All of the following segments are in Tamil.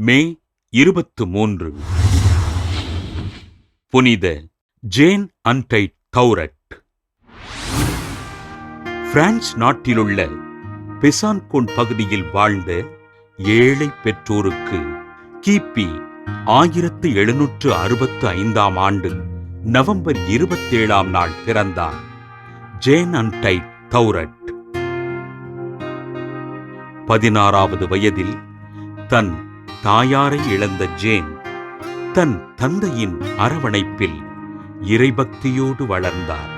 மே 23 புனித ஜேன் அன்டைட் தௌரட். பிரான்ஸ் நாட்டிலுள்ள பெசான்கோன் பகுதியில் வாழ்ந்த ஏழை பெற்றோருக்கு கிபி 1765 ஆண்டு நவம்பர் 27 நாள் பிறந்தார் ஜேன் அன்டைட் தௌரட். 16வது வயதில் தன் தாயாரை இழந்த ஜேன் தன் தந்தையின் அரவணைப்பில் இறைபக்தியோடு வளர்ந்தார்.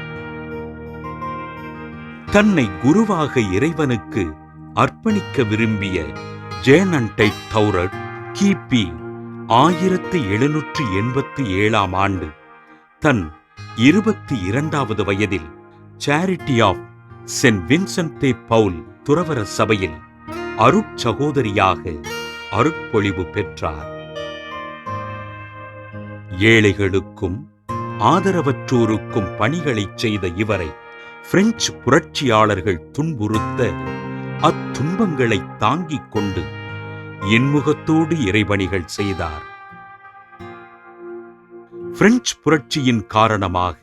தன்னை குருவாக இறைவனுக்கு அர்ப்பணிக்க விரும்பிய ஜேன் அன்டைட் தௌரட் கிபி 1787 ஆண்டு தன் 22வது வயதில் சேரிட்டி ஆஃப் சென்ட் வின்சென்ட் தே பவுல் துறவற சபையில் அருட்சகோதரியாக அருட்பொழிவு பெற்றார். ஏழைகளுக்கும் ஆதரவற்றோருக்கும் பணிகளை செய்த இவரை பிரெஞ்சு புரட்சியாளர்கள் துன்புறுத்த அத்துன்பங்களை தாங்கிக் கொண்டு இன்முகத்தோடு இறைபணிகள் செய்தார். பிரெஞ்சு புரட்சியின் காரணமாக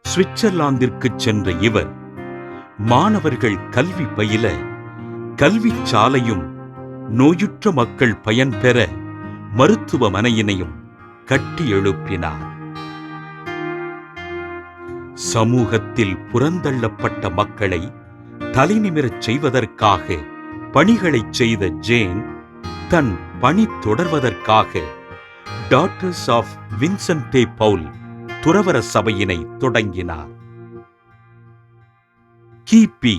சுவிட்சர்லாந்திற்கு சென்ற இவர் மாணவர்கள் கல்வி பயில கல்விச் சாலையும் நோயுற்ற மக்கள் பயன்பெற மருத்துவமனையினையும் கட்டி எழுப்பினார். சமூகத்தில் புறந்தள்ளப்பட்ட மக்களை தலைநிமிரச் செய்வதற்காக பணிகளைச் செய்த ஜேன் தன் பணி தொடர்வதற்காக டாட்டர்ஸ் ஆஃப் வின்சென்ட் தே பவுல் துறவற சபையினை தொடங்கினார். கிபி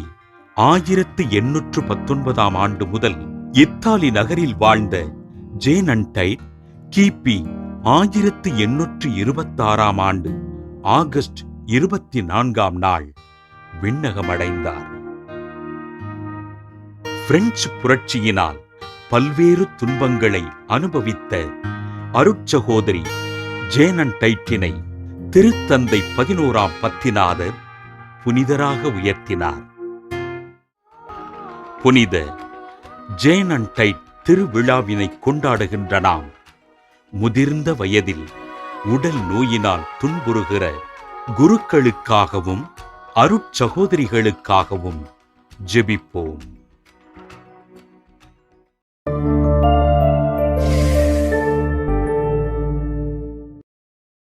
1819 ஆண்டு முதல் இத்தாலி நகரில் வாழ்ந்த ஜேன் அன்டைட் கிபி 1826 ஆண்டு ஆகஸ்ட் 24 நாள் விண்ணகமடைந்தார். பிரெஞ்சு புரட்சியினால் பல்வேறு துன்பங்களை அனுபவித்த அருட்சகோதரி ஜேன் அன்டைட்டினை திருத்தந்தை 11ஆம் பத்திநாதர் புனிதராக உயர்த்தினார். புனித ஜேன் அன்டைட் திருவிழாவினை கொண்டாடுகின்ற நாம் முதிர்ந்த வயதில் உடல் நோயினால் துன்புறுகிற குருக்களுக்காகவும் அருட்சகோதரிகளுக்காகவும் ஜெபிப்போம்.